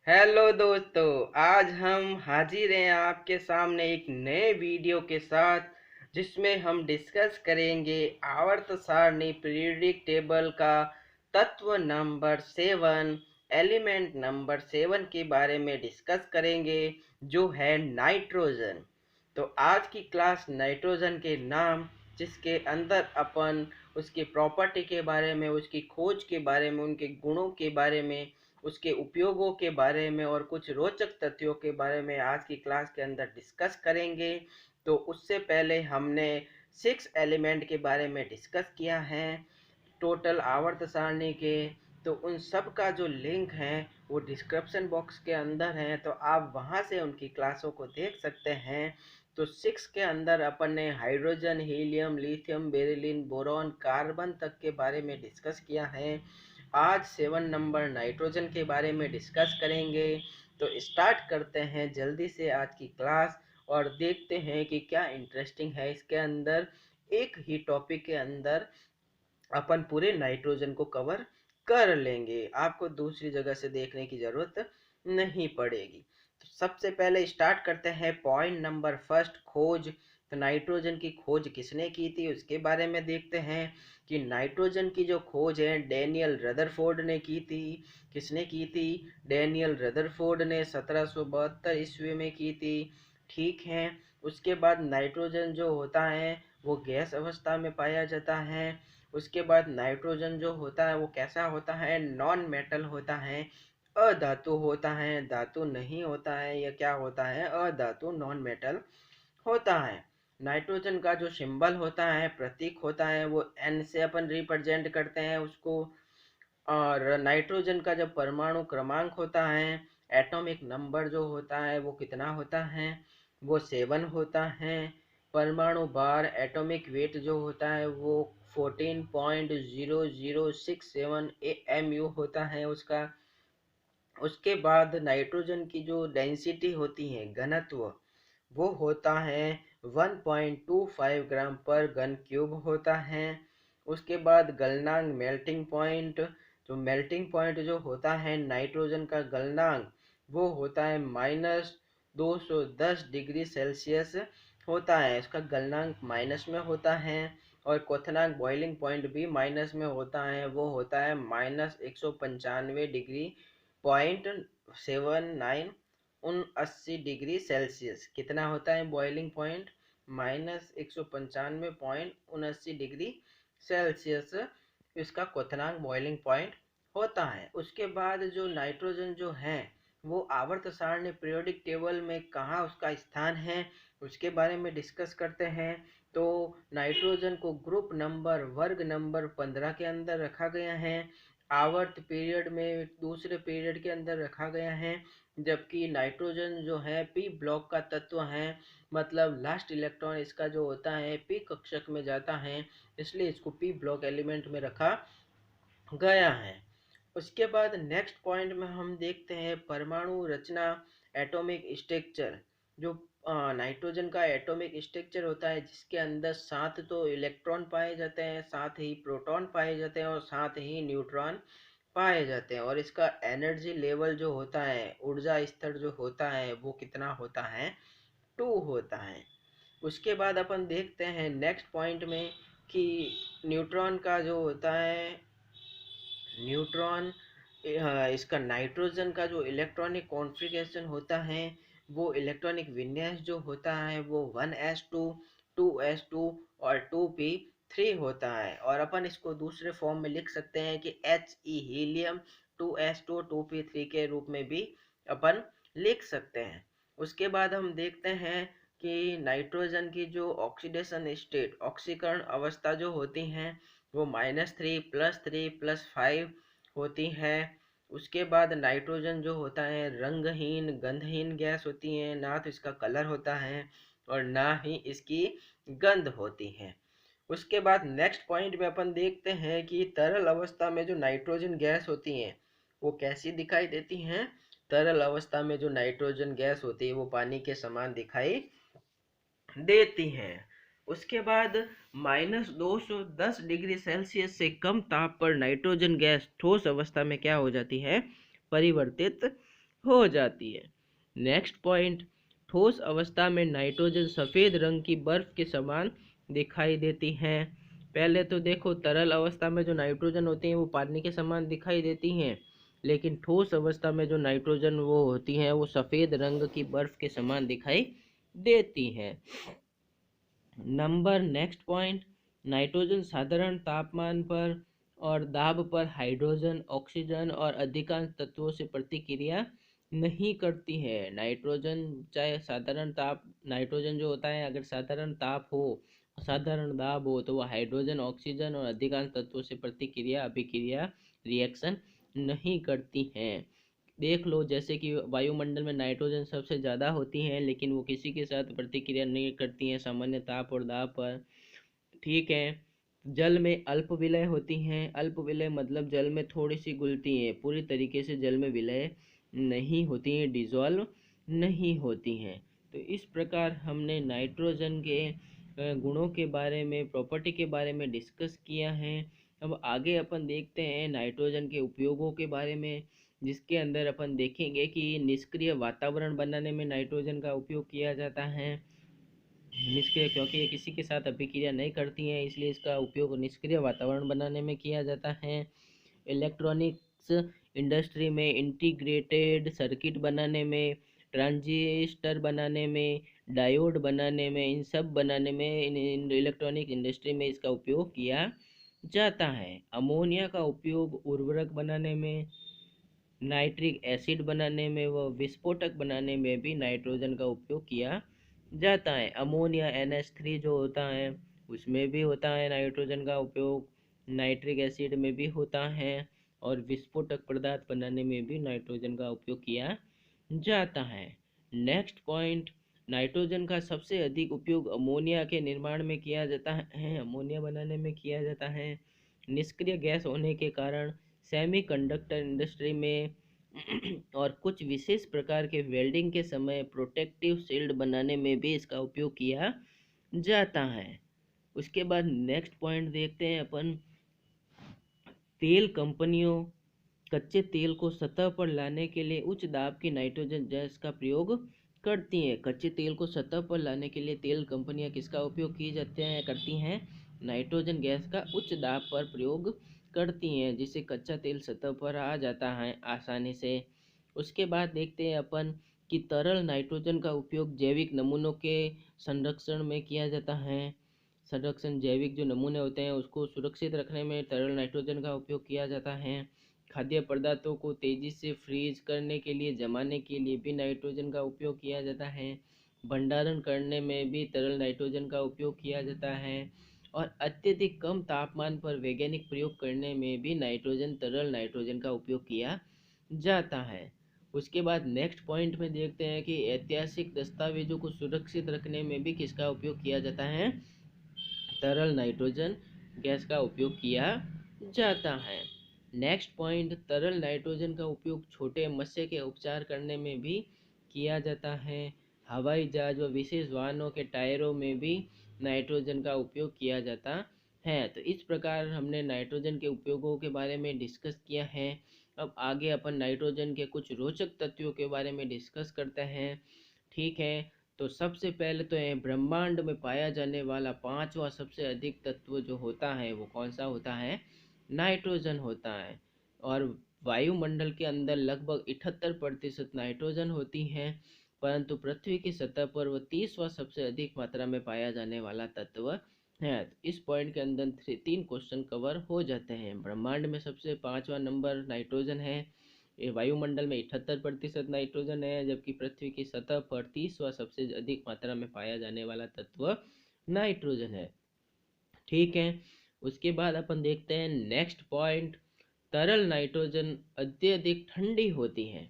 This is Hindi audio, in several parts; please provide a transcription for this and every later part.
हेलो दोस्तों, आज हम हाजिर हैं आपके सामने एक नए वीडियो के साथ जिसमें हम डिस्कस करेंगे आवर्त सारणी पीरियोडिक टेबल का तत्व नंबर 7, एलिमेंट नंबर 7 के बारे में डिस्कस करेंगे जो है नाइट्रोजन। तो आज की क्लास नाइट्रोजन के नाम जिसके अंदर अपन उसकी प्रॉपर्टी के बारे में, उसकी खोज के बारे में, उनके गुणों के बारे में, उसके उपयोगों के बारे में और कुछ रोचक तथ्यों के बारे में आज की क्लास के अंदर डिस्कस करेंगे। तो उससे पहले हमने 6 एलिमेंट के बारे में डिस्कस किया है टोटल आवर्त सारणी के। तो उन सब का जो लिंक है वो डिस्क्रिप्शन बॉक्स के अंदर है, तो आप वहाँ से उनकी क्लासों को देख सकते हैं। तो 6 के अंदर अपन ने hydrogen, helium, lithium, beryllium, boron, carbon तक के बारे में डिस्कस किया है। आज 7 नंबर नाइट्रोजन के बारे में डिस्कस करेंगे। तो स्टार्ट करते हैं जल्दी से आज की क्लास और देखते हैं कि क्या इंटरेस्टिंग है इसके अंदर। एक ही टॉपिक के अंदर अपन पूरे नाइट्रोजन को कवर कर लेंगे, आपको दूसरी जगह से देखने की जरूरत नहीं पड़ेगी। तो सबसे पहले स्टार्ट करते हैं पॉइंट नंबर फर्स्ट, खोज। तो नाइट्रोजन की खोज किसने की थी उसके बारे में देखते हैं कि नाइट्रोजन की जो खोज है डैनियल रदरफोर्ड ने की थी। किसने की थी? डैनियल रदरफोर्ड ने 1772 ईस्वी में की थी। ठीक है। उसके बाद नाइट्रोजन जो होता है वो गैस अवस्था में पाया जाता है। उसके बाद नाइट्रोजन जो होता है वो कैसा होता है? नॉन मेटल होता है, अधातु होता है, धातु नहीं होता है। यह क्या होता है? अधातु, नॉन मेटल होता है। नाइट्रोजन का जो सिंबल होता है, प्रतीक होता है, वो एन से अपन रिप्रेजेंट करते हैं उसको। और नाइट्रोजन का जब परमाणु क्रमांक होता है, एटॉमिक नंबर जो होता है वो कितना होता है? वो 7 होता है। परमाणु भार, एटॉमिक वेट जो होता है वो 14.0067 AMU होता है उसका। उसके बाद नाइट्रोजन की जो डेंसिटी होती है, घनत्व, वो होता है 1.25 ग्राम पर घन क्यूब होता है। उसके बाद गलनांक, मेल्टिंग पॉइंट, जो मेल्टिंग पॉइंट जो होता है नाइट्रोजन का गलनांक, वो होता है -210 डिग्री सेल्सियस होता है। इसका गलनांक माइनस में होता है। और क्वथनांक, बॉइलिंग पॉइंट भी माइनस में होता है, वो होता है -195.79 डिग्री सेल्सियस। कितना होता है बॉइलिंग पॉइंट? -195.79 डिग्री सेल्सियस इसका क्वथनांक बॉइलिंग पॉइंट होता है। उसके बाद जो नाइट्रोजन जो है वो आवर्त सारणी पीरियोडिक टेबल में कहाँ उसका स्थान है उसके बारे में डिस्कस करते हैं। तो नाइट्रोजन को ग्रुप नंबर, वर्ग नंबर 15 के अंदर रखा गया है। आवर्त पीरियड में दूसरे पीरियड के अंदर रखा गया है। जबकि नाइट्रोजन जो है पी ब्लॉक का तत्व है, मतलब लास्ट इलेक्ट्रॉन इसका जो होता है पी कक्षक में जाता है, इसलिए इसको पी ब्लॉक एलिमेंट में रखा गया है। उसके बाद नेक्स्ट पॉइंट में हम देखते हैं परमाणु रचना, एटॉमिक स्ट्रक्चर। जो नाइट्रोजन का एटॉमिक स्ट्रक्चर होता है जिसके अंदर 7 तो इलेक्ट्रॉन पाए जाते हैं, साथ ही प्रोटॉन पाए जाते हैं और साथ ही न्यूट्रॉन पाए जाते हैं। और इसका एनर्जी लेवल जो होता है, ऊर्जा स्तर जो होता है वो कितना होता है? 2 होता है। उसके बाद अपन देखते हैं नेक्स्ट पॉइंट में कि न्यूट्रॉन का जो होता है, न्यूट्रॉन, इसका नाइट्रोजन का जो इलेक्ट्रॉनिक कॉन्फ़िगरेशन होता है, वो इलेक्ट्रॉनिक विन्यास जो होता है वो 1s2, 2s2 और 2p3 होता है। और अपन इसको दूसरे फॉर्म में लिख सकते हैं कि He हीलियम 2s2 2p3 के रूप में भी अपन लिख सकते हैं। उसके बाद हम देखते हैं कि नाइट्रोजन की जो ऑक्सीडेशन स्टेट, ऑक्सीकरण अवस्था जो होती हैं वो -3 +3 +5 होती है। उसके बाद नाइट्रोजन जो होता है रंगहीन, गंधहीन गैस होती है, ना तो इसका कलर होता है और ना ही इसकी गंध होती है। उसके बाद नेक्स्ट पॉइंट में अपन देखते हैं कि तरल अवस्था में जो नाइट्रोजन गैस होती हैं वो कैसी दिखाई देती हैं। तरल अवस्था में जो नाइट्रोजन गैस होती है वो पानी के समान दिखाई देती हैं। उसके बाद -210 डिग्री सेल्सियस से कम ताप पर नाइट्रोजन गैस ठोस अवस्था में क्या हो जाती है? परिवर्तित हो जाती है। नेक्स्ट पॉइंट, ठोस अवस्था में नाइट्रोजन सफ़ेद रंग की बर्फ के समान दिखाई देती हैं। पहले तो देखो, तरल अवस्था में जो नाइट्रोजन होती हैं वो पानी के समान दिखाई देती हैं, लेकिन ठोस अवस्था में जो नाइट्रोजन वो होती हैं वो सफ़ेद रंग की बर्फ के समान दिखाई देती हैं। नंबर नेक्स्ट पॉइंट, नाइट्रोजन साधारण तापमान पर और दाब पर हाइड्रोजन, ऑक्सीजन और अधिकांश तत्वों से प्रतिक्रिया नहीं करती है। नाइट्रोजन चाहे साधारण ताप, नाइट्रोजन जो होता है अगर साधारण ताप हो, साधारण दाब हो, तो वह हाइड्रोजन, ऑक्सीजन और अधिकांश तत्वों से प्रतिक्रिया, अभिक्रिया, रिएक्शन नहीं करती हैं। देख लो, जैसे कि वायुमंडल में नाइट्रोजन सबसे ज़्यादा होती हैं, लेकिन वो किसी के साथ प्रतिक्रिया नहीं करती हैं सामान्य ताप और दाब पर। ठीक है। जल में अल्प विलय होती हैं। अल्प विलय मतलब जल में थोड़ी सी घुलती हैं, पूरी तरीके से जल में विलय नहीं होती हैं, डिजॉल्व नहीं होती हैं। तो इस प्रकार हमने नाइट्रोजन के गुणों के बारे में, प्रॉपर्टी के बारे में डिस्कस किया है। अब आगे अपन देखते हैं नाइट्रोजन के उपयोगों के बारे में, जिसके अंदर अपन देखेंगे कि निष्क्रिय वातावरण बनाने में नाइट्रोजन का उपयोग किया जाता है। निष्क्रिय क्योंकि ये किसी के साथ अभिक्रिया नहीं करती हैं, इसलिए इसका उपयोग निष्क्रिय वातावरण बनाने में किया जाता है। इलेक्ट्रॉनिक्स इंडस्ट्री में इंटीग्रेटेड सर्किट बनाने में, ट्रांजिस्टर बनाने में, डायोड बनाने में, इन सब बनाने में, इन इलेक्ट्रॉनिक इंडस्ट्री में इसका उपयोग किया जाता है। अमोनिया का उपयोग उर्वरक बनाने में, नाइट्रिक एसिड बनाने में व विस्फोटक बनाने में भी नाइट्रोजन का उपयोग किया जाता है। अमोनिया NH3 जो होता है उसमें भी होता है नाइट्रोजन का उपयोग, नाइट्रिक एसिड में भी होता है, और विस्फोटक पदार्थ बनाने में भी नाइट्रोजन का उपयोग किया जाता है। नेक्स्ट पॉइंट, नाइट्रोजन का सबसे अधिक उपयोग अमोनिया के निर्माण में किया जाता है, अमोनिया बनाने में किया जाता है। निष्क्रिय गैस होने के कारण सेमीकंडक्टर इंडस्ट्री में और कुछ विशेष प्रकार के वेल्डिंग के समय प्रोटेक्टिव शील्ड बनाने में भी इसका उपयोग किया जाता है। उसके बाद नेक्स्ट पॉइंट देखते हैं अपन, तेल कंपनियों कच्चे तेल को सतह पर लाने के लिए उच्च दाब की नाइट्रोजन गैस का प्रयोग करती हैं। कच्चे तेल को सतह पर लाने के लिए तेल कंपनियां किसका उपयोग की जाते हैं करती हैं? नाइट्रोजन गैस का उच्च दाब पर प्रयोग करती हैं, जिससे कच्चा तेल सतह पर आ जाता है आसानी से। उसके बाद देखते हैं अपन कि तरल नाइट्रोजन का उपयोग जैविक नमूनों के संरक्षण में किया जाता है। संरक्षण, जैविक जो नमूने होते हैं उसको सुरक्षित रखने में तरल नाइट्रोजन का उपयोग किया जाता है। खाद्य पदार्थों को तेजी से फ्रीज करने के लिए, जमाने के लिए भी नाइट्रोजन का उपयोग किया जाता है। भंडारण करने में भी तरल नाइट्रोजन का उपयोग किया जाता है, और अत्यधिक कम तापमान पर वैज्ञानिक प्रयोग करने में भी नाइट्रोजन, तरल नाइट्रोजन का उपयोग किया जाता है। उसके बाद नेक्स्ट पॉइंट में देखते हैं कि ऐतिहासिक दस्तावेजों को सुरक्षित रखने में भी किसका उपयोग किया जाता है? तरल नाइट्रोजन गैस का उपयोग किया जाता है। नेक्स्ट पॉइंट, तरल नाइट्रोजन का उपयोग छोटे मत्स्य के उपचार करने में भी किया जाता है। हवाई जहाज व विशेष वाहनों के टायरों में भी नाइट्रोजन का उपयोग किया जाता है। तो इस प्रकार हमने नाइट्रोजन के उपयोगों के बारे में डिस्कस किया है। अब आगे अपन नाइट्रोजन के कुछ रोचक तथ्यों के बारे में डिस्कस करते हैं। ठीक है। तो सबसे पहले तो ये ब्रह्मांड में पाया जाने वाला पांचवा सबसे अधिक तत्व जो होता है वो कौन सा होता है? नाइट्रोजन होता है। और वायुमंडल के अंदर लगभग 78% नाइट्रोजन होती है, परंतु पृथ्वी की सतह पर वह 30वां सबसे अधिक मात्रा में पाया जाने वाला तत्व है। तो इस पॉइंट के अंदर 3 क्वेश्चन कवर हो जाते हैं। ब्रह्मांड में सबसे 5वां नंबर नाइट्रोजन है। ये वायुमंडल में 78% नाइट्रोजन है, जबकि पृथ्वी की सतह पर 30वां सबसे अधिक मात्रा में पाया जाने वाला तत्व नाइट्रोजन है। ठीक है। उसके बाद अपन देखते हैं नेक्स्ट पॉइंट, तरल नाइट्रोजन अत्यधिक ठंडी होती है।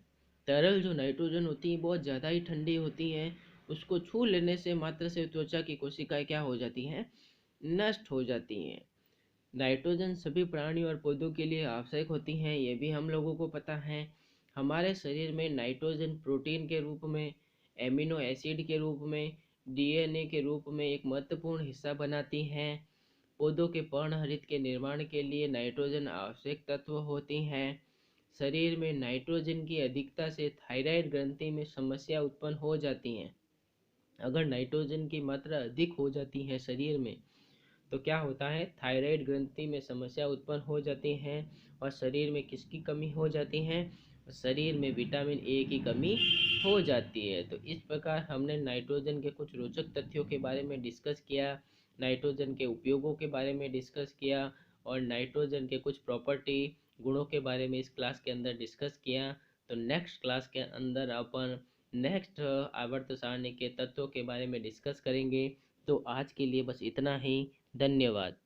तरल जो नाइट्रोजन होती है बहुत ज़्यादा ही ठंडी होती है, उसको छू लेने से मात्र से त्वचा की कोशिकाएं क्या हो जाती हैं? नष्ट हो जाती हैं। नाइट्रोजन सभी प्राणी और पौधों के लिए आवश्यक होती हैं, ये भी हम लोगों को पता है। हमारे शरीर में नाइट्रोजन प्रोटीन के रूप में, एमिनो एसिड के रूप में, DNA के रूप में एक महत्वपूर्ण हिस्सा बनाती हैं। पौधों के पर्णहरित के निर्माण के लिए नाइट्रोजन आवश्यक तत्व होती हैं। शरीर में नाइट्रोजन की अधिकता से थायराइड ग्रंथि में समस्या उत्पन्न हो जाती हैं। अगर नाइट्रोजन की मात्रा अधिक हो जाती है शरीर में तो क्या होता है, थायराइड ग्रंथि में समस्या उत्पन्न हो जाती है। और शरीर में किसकी कमी हो जाती है, शरीर में विटामिन ए की कमी हो जाती है। तो इस प्रकार हमने नाइट्रोजन के कुछ रोचक तथ्यों के बारे में डिस्कस किया, नाइट्रोजन के उपयोगों के बारे में डिस्कस किया और नाइट्रोजन के कुछ प्रॉपर्टी गुणों के बारे में इस क्लास के अंदर डिस्कस किया। तो नेक्स्ट क्लास के अंदर अपन नेक्स्ट आवर्त सारणी के तत्वों के बारे में डिस्कस करेंगे। तो आज के लिए बस इतना ही। धन्यवाद।